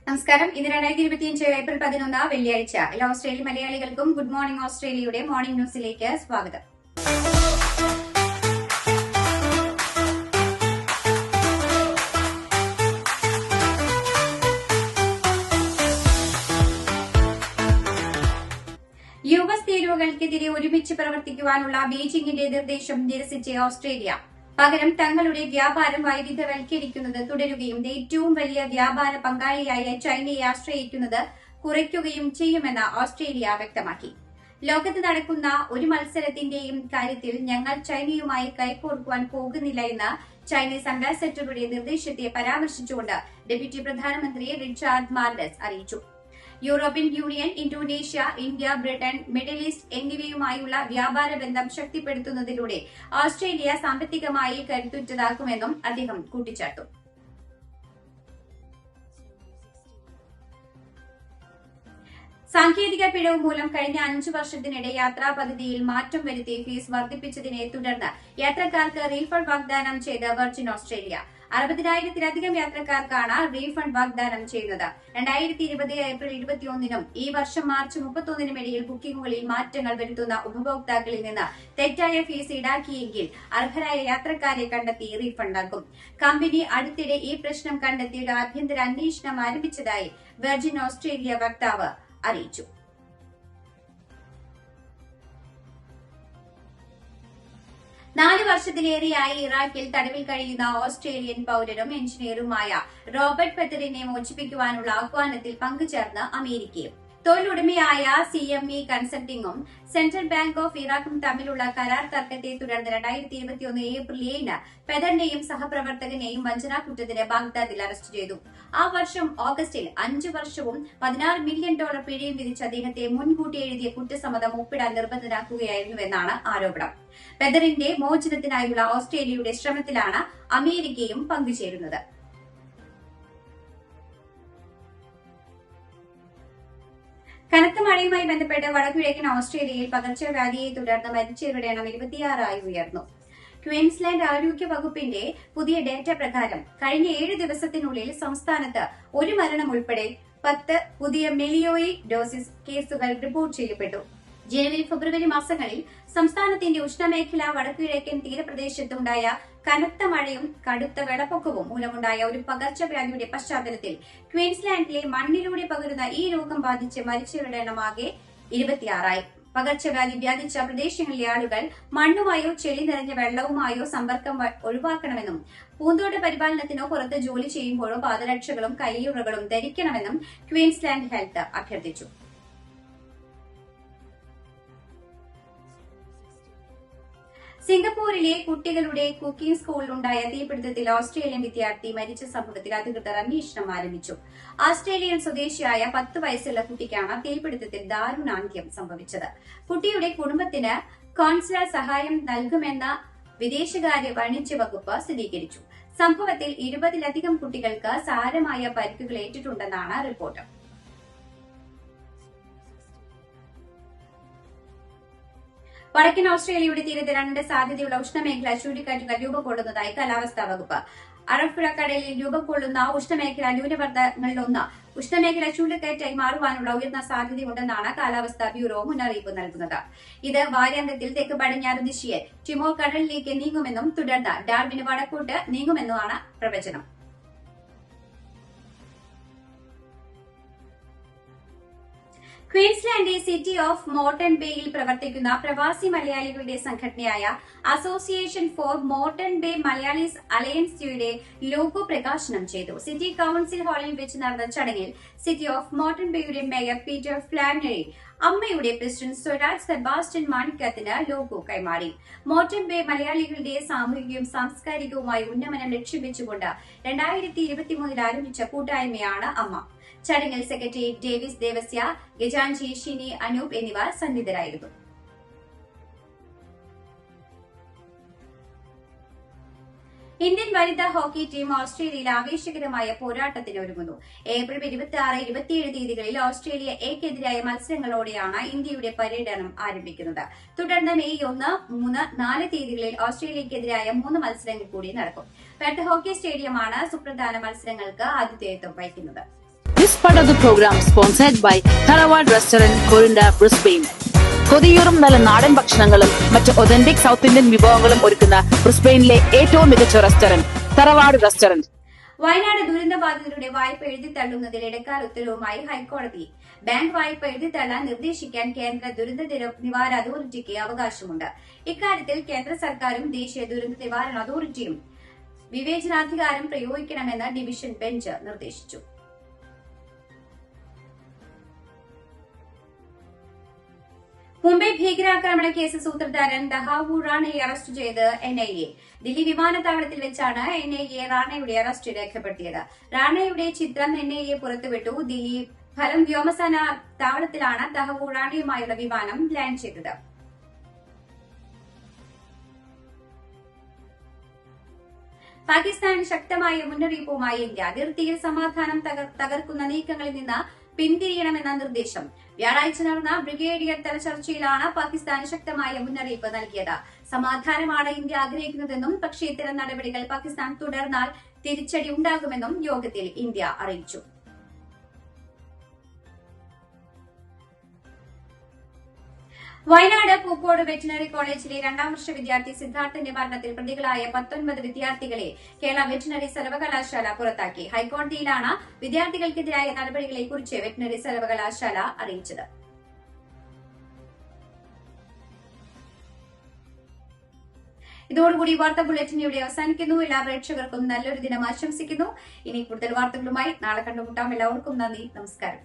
നമസ്കാരം. ഇന്ന് 2025 ഏപ്രിൽ 11 വെള്ളിയാഴ്ച. എല്ലാ ഓസ്ട്രേലിയൻ മലയാളികൾക്കും ഗുഡ് മോർണിംഗ് ഓസ്ട്രേലിയയുടെ മോർണിംഗ് ന്യൂസിലേക്ക് സ്വാഗതം. യുഎസ് തീരുവകൾക്കെതിരെ ഒരുമിച്ച് പ്രവർത്തിക്കുവാനുള്ള ബീജിംഗിന്റെ നിർദ്ദേശം നിരസിച്ച ഓസ്ട്രേലിയ പകരം തങ്ങളുടെ വ്യാപാരം വൈവിധ്യവൽക്കരിക്കുന്നത് തുടരുകയും ഏറ്റവും വലിയ വ്യാപാര പങ്കാളിയായ ചൈനയെ ആശ്രയിക്കുന്നത് കുറയ്ക്കുകയും ചെയ്യുമെന്ന് ഓസ്ട്രേലിയ വ്യക്തമാക്കി. ലോകത്ത് നടക്കുന്ന ഒരു മത്സരത്തിന്റെയും കാര്യത്തിൽ ഞങ്ങൾ ചൈനയുമായി കൈകോർക്കുവാൻ പോകുന്നില്ല എന്ന് ചൈനീസ് അംബാസഡറുടെ നിർദ്ദേശത്തെ പരാമർശിച്ചുകൊണ്ട് ഡെപ്യൂട്ടി പ്രധാനമന്ത്രി റിച്ചാർഡ് മാർലസ് അറിയിച്ചു. European Union, Indonesia, India, Britain, middle east എന്നിവയുമായുള്ള വ്യാപാര ബന്ധം ശക്തിപ്പെടുത്തുന്നതിലൂടെ ഓസ്ട്രേലിയ സാമ്പത്തികമായി കരുത്തുറ്റതാക്കുമെന്നും അദ്ദേഹം കൂട്ടിച്ചേർത്തു. സാങ്കേതിക പിഴവ് മൂലം കഴിഞ്ഞ 5 വർഷത്തിനിടെ യാത്രാ പദ്ധതിയിൽ മാറ്റം വരുത്തി ഫീസ് വർദ്ധിപ്പിച്ചതിനെ തുടർന്ന് യാത്രക്കാർക്ക് റീഫണ്ട് വാഗ്ദാനം ചെയ്ത വെർജിൻ ഓസ്ട്രേലിയ 60,000-ലധികം യാത്രക്കാർക്കാണ് റീഫണ്ട് വാഗ്ദാനം ചെയ്യുന്നത്. 2020 ഏപ്രിൽ 21-നും ഈ വർഷം മാർച്ച് 31-നും ഇടയിൽ ബുക്കിംഗുകളിൽ മാറ്റങ്ങൾ വരുത്തുന്ന ഉപഭോക്താക്കളിൽ നിന്ന് തെറ്റായ ഫീസ് ഈടാക്കിയെങ്കിൽ അർഹരായ യാത്രക്കാരെ കണ്ടെത്തി റീഫണ്ടാക്കും. കമ്പനി അടുത്തിടെ ഈ പ്രശ്നം കണ്ടെത്തി ഒരു ആഭ്യന്തര അന്വേഷണം ആരംഭിച്ചതായി വെർജിൻ ഓസ്ട്രേലിയ വക്താവ് അറിയിച്ചു. നാല് വർഷത്തിലേറെയായി ഇറാഖിൽ തടവിൽ കഴിയുന്ന ഓസ്ട്രേലിയൻ പൌരനും എഞ്ചിനീയറുമായ റോബർട്ട് പെത്തറിനെ മോചിപ്പിക്കുവാനുള്ള ആഹ്വാനത്തിൽ പങ്കുചേർന്ന് അമേരിക്കയും. തൊഴിലുടമയായ CME കൺസൾട്ടിംഗും സെൻട്രൽ ബാങ്ക് ഓഫ് ഇറാഖും തമ്മിലുള്ള കരാർ തർക്കത്തെ തുടർന്ന് 2021 ഏപ്രിൽ 7-ന് പെതറിനെയും സഹപ്രവർത്തകനെയും വഞ്ചനാക്കുറ്റത്തിന് ബാഗ്ദാദിൽ അറസ്റ്റ് ചെയ്തു. ആ വർഷം ഓഗസ്റ്റിൽ 5 വർഷവും $16 മില്യൺ പിഴയും വിധിച്ച് അദ്ദേഹത്തെ മുൻകൂട്ടി എഴുതിയ കുറ്റസമ്മതം ഒപ്പിടാൻ നിർബന്ധനാക്കുകയായിരുന്നുവെന്നാണ് ആരോപണം. പെതറിന്റെ മോചനത്തിനായുള്ള ഓസ്ട്രേലിയയുടെ ശ്രമത്തിലാണ് അമേരിക്കയും പങ്കുചേരുന്നത്. കനത്ത മഴയുമായി ബന്ധപ്പെട്ട് വടക്കുകിഴക്കൻ ഓസ്ട്രേലിയയിൽ പകർച്ചവ്യാധിയെ തുടർന്ന് മരിച്ചവരുടെ എണ്ണം 26 ഉയർന്നു. ക്വീൻസ്ലാൻഡ് ആരോഗ്യ വകുപ്പിന്റെ പുതിയ ഡേറ്റ പ്രകാരം കഴിഞ്ഞ 7 ദിവസത്തിനുള്ളിൽ സംസ്ഥാനത്ത് ഒരു മരണം ഉൾപ്പെടെ 10 പുതിയ മെലിയോയിഡോസിസ് കേസുകൾ റിപ്പോർട്ട് ചെയ്യപ്പെട്ടു. ജനുവരി, ഫെബ്രുവരി മാസങ്ങളിൽ സംസ്ഥാനത്തിന്റെ ഉഷ്ണമേഖല വടക്കുകിഴക്കൻ തീരപ്രദേശത്തുണ്ടായ കനത്ത മഴയും കടുത്ത വെള്ളപ്പൊക്കവും മൂലമുണ്ടായ ഒരു പകർച്ചവ്യാധിയുടെ പശ്ചാത്തലത്തിൽ ക്വീൻസ്ലാൻഡിലെ മണ്ണിലൂടെ പകരുന്ന ഈ രോഗം ബാധിച്ച് മരിച്ചവരുടെ എണ്ണമാകെ 26. പകർച്ചവ്യാധി വ്യാപിച്ച പ്രദേശങ്ങളിലെ ആളുകൾ മണ്ണുമായോ ചെളി നിറഞ്ഞ വെള്ളവുമായോ സമ്പർക്കം ഒഴിവാക്കണമെന്നും പൂന്തോട്ട പരിപാലനത്തിനോ പുറത്ത് ജോലി ചെയ്യുമ്പോഴോ പാദരക്ഷകളും കൈയുറകളും ധരിക്കണമെന്നും ക്വീൻസ്ലാൻഡ് ഹെൽത്ത് അഭ്യർത്ഥിച്ചു. സിംഗപ്പൂരിലെ കുട്ടികളുടെ കുക്കിംഗ് സ്കൂളിലുണ്ടായ തീപിടുത്തത്തിൽ ഓസ്ട്രേലിയൻ വിദ്യാർത്ഥി മരിച്ച സംഭവത്തിൽ അധികൃതർ അന്വേഷണം ആരംഭിച്ചു. ഓസ്ട്രേലിയൻ സ്വദേശിയായ 10 വയസ്സുള്ള കുട്ടിക്കാണ് തീപിടുത്തത്തിൽ ദാരുണാന്ത്യം സംഭവിച്ചത്. കുട്ടിയുടെ കുടുംബത്തിന് കോൺസുലർ സഹായം നൽകുമെന്ന വിദേശകാര്യ വാണിജ്യ വകുപ്പ് സ്ഥിരീകരിച്ചു. സംഭവത്തിൽ 20-ലധികം കുട്ടികൾക്ക് സാരമായ പരിക്കുകൾ ഏറ്റിട്ടുണ്ടെന്നാണ് റിപ്പോർട്ട്. വടക്കൻ ഓസ്ട്രേലിയയുടെ തീരത്ത് 2 സാധ്യതയുള്ള ഉഷ്ണമേഖലാ ചുഴലിക്കാറ്റുകൾ രൂപം കൊള്ളുന്നതായി കാലാവസ്ഥാ വകുപ്പ്. അറബിക്കടലിൽ കടലിൽ രൂപം കൊള്ളുന്ന ഉഷ്ണമേഖലാ ന്യൂനമർദ്ദങ്ങളിലൊന്ന് ഉഷ്ണമേഖലാ ചുഴലിക്കാറ്റായി മാറുവാനുള്ള ഉയർന്ന സാധ്യതയുണ്ടെന്നാണ് കാലാവസ്ഥാ ബ്യൂറോ മുന്നറിയിപ്പ് നൽകുന്നത്. ഇത് വാരാന്ത്യത്തിൽ തെക്ക് പടിഞ്ഞാറ് ദിശയിൽ ടിമോർ കടലിലേക്ക് നീങ്ങുമെന്നും തുടർന്ന് ഡാർവിന് വടക്കോട്ട് നീങ്ങുമെന്നുമാണ് പ്രവചനം. ക്വീൻസ്ലാൻഡിലെ സിറ്റി ഓഫ് മോർട്ടൺ ബേയിൽ പ്രവർത്തിക്കുന്ന പ്രവാസി മലയാളികളുടെ സംഘടനയായ association for Morton bay Malayalees അലയൻസിയുടെ ലോഗോ പ്രകാശനം ചെയ്തു. സിറ്റി കൌൺസിൽ ഹാളിൽ വെച്ച് നടന്ന ചടങ്ങിൽ സിറ്റി ഓഫ് മോർട്ടൺ ബേയുടെ മേയർ പീറ്റർ ഫ്ലാനറി അമ്മയുടെ പ്രസിഡന്റ് സ്വരാജ് സെബാസ്റ്റ്യൻ മാണിക്കത്തിന് ലോഗോ കൈമാറി. മോർട്ടൺ ബേ മലയാളികളുടെ സാമൂഹികവും സാംസ്കാരികവുമായ ഉന്നമനം ലക്ഷ്യം വെച്ചുകൊണ്ട് 2023 ആരംഭിച്ച കൂട്ടായ്മയാണ് അമ്മ. ചടങ്ങിൽ സെക്രട്ടറി ഡേവിസ് ദേവസ്യ, ഗജാൻജി, ഷിനി, അനൂപ് എന്നിവർ സന്നിധരായിരുന്നു. ഇന്ത്യൻ വനിതാ ഹോക്കി ടീം ഓസ്ട്രേലിയയിൽ ആവേശകരമായ പോരാട്ടത്തിന് ഒരുങ്ങുന്നു. ഏപ്രിൽ 26, 27 തീയതികളിൽ ഓസ്ട്രേലിയ എക്കെതിരായ മത്സരങ്ങളോടെയാണ് ഇന്ത്യയുടെ പര്യടനം ആരംഭിക്കുന്നത്. തുടർന്ന് മെയ് 1, 3, 4 തീയതികളിൽ ഓസ്ട്രേലിയക്കെതിരായ 3 മത്സരങ്ങൾ കൂടി നടക്കും. പെർത്ത് ഹോക്കി സ്റ്റേഡിയമാണ് സുപ്രധാന മത്സരങ്ങൾക്ക് ആതിഥേയത്വം വഹിക്കുന്നത്. This part of the program sponsored by Tharawad Restaurant, Corinda, Brisbane. കൊതിയൂറും നല്ല നാടൻ ഭക്ഷണങ്ങളും മറ്റ് ഒതന്റിക് സൗത്ത് ഇന്ത്യൻ വിഭവങ്ങളും ഒരുക്കുന്ന ബ്രിസ്ബെയിനിലെ ഏറ്റവും മികച്ച റെസ്റ്റോറന്റ് തറവാട് റെസ്റ്റോറന്റ്. വയനാട് ദുരന്തബാധിതരുടെ വായ്പ എഴുതിത്തള്ളുന്നതിൽ ഇടക്കാല ഉത്തരവുമായി ഹൈക്കോടതി. ബാങ്ക് വായ്പ എഴുതിത്തള്ളാൻ നിർദ്ദേശിക്കാൻ കേന്ദ്ര ദുരന്ത നിവാരണ അതോറിറ്റിക്ക് അവകാശമുണ്ട്. ഇക്കാര്യത്തിൽ കേന്ദ്ര സർക്കാരും ദേശീയ ദുരന്ത നിവാരണ അതോറിറ്റിയും വിവേചനാധികാരം പ്രയോഗിക്കണമെന്ന് ഡിവിഷൻ ബെഞ്ച് നിർദ്ദേശിച്ചു. മുംബൈ ഭീകരാക്രമണ കേസ് സൂത്രധാരൻ ദഹാവൂർ റാണയെ അറസ്റ്റ് ചെയ്ത് NIA. ദില്ലി വിമാനത്താവളത്തിൽ വെച്ചാണ് NIA റാണയുടെ അറസ്റ്റ് രേഖപ്പെടുത്തിയത്. റാണയുടെ ചിത്രം NIA പുറത്തുവിട്ടു. ദില്ലി ഫലം വ്യോമസേന താവളത്തിലാണ് ദഹാവൂർ റാണയുമായുള്ള വിമാനം ലാൻഡ് ചെയ്തത്. പാകിസ്ഥാൻ ശക്തമായ മുന്നറിയിപ്പുമായി ഇന്ത്യ. അതിർത്തിയിൽ സമാധാനം തകർക്കുന്ന നീക്കങ്ങളിൽ നിന്ന് പിന്തിരിയണമെന്ന നിർദ്ദേശം. വ്യാഴാഴ്ച നടന്ന ബ്രിഗേഡിയർ തല ചർച്ചയിലാണ് പാകിസ്ഥാന് ശക്തമായ മുന്നറിയിപ്പ് നൽകിയത്. സമാധാനമാണ് ഇന്ത്യ ആഗ്രഹിക്കുന്നതെന്നും പക്ഷേ ഇത്തരം നടപടികൾ പാകിസ്ഥാൻ തുടർന്നാൽ തിരിച്ചടി ഉണ്ടാകുമെന്നും യോഗത്തിൽ ഇന്ത്യ അറിയിച്ചു. വയനാട് പൂക്കോട് വെറ്റിനറി കോളേജിലെ 2ാം വർഷ വിദ്യാർത്ഥി സിദ്ധാർത്ഥന്റെ മരണത്തിൽ പ്രതികളായ 19 വിദ്യാർത്ഥികളെ കേരള വെറ്റിനറി സർവകലാശാല പുറത്താക്കി. ഹൈക്കോടതിയിലാണ് വിദ്യാർത്ഥികൾക്കെതിരായ നടപടികളെക്കുറിച്ച് വെറ്റിനറി സർവകലാശാല അറിയിച്ചത്. ഇതോടുകൂടി വാർത്താ ബുള്ളറ്റിൻ ഇവിടെ അവസാനിക്കുന്നു. എല്ലാ പ്രേക്ഷകർക്കും നല്ലൊരു ദിനം ആശംസിക്കുന്നു. ഇനി കൂടുതൽ വാർത്തകളുമായി നാളെ കണ്ടുമുട്ടാം. എല്ലാവർക്കും നന്ദി, നമസ്കാരം.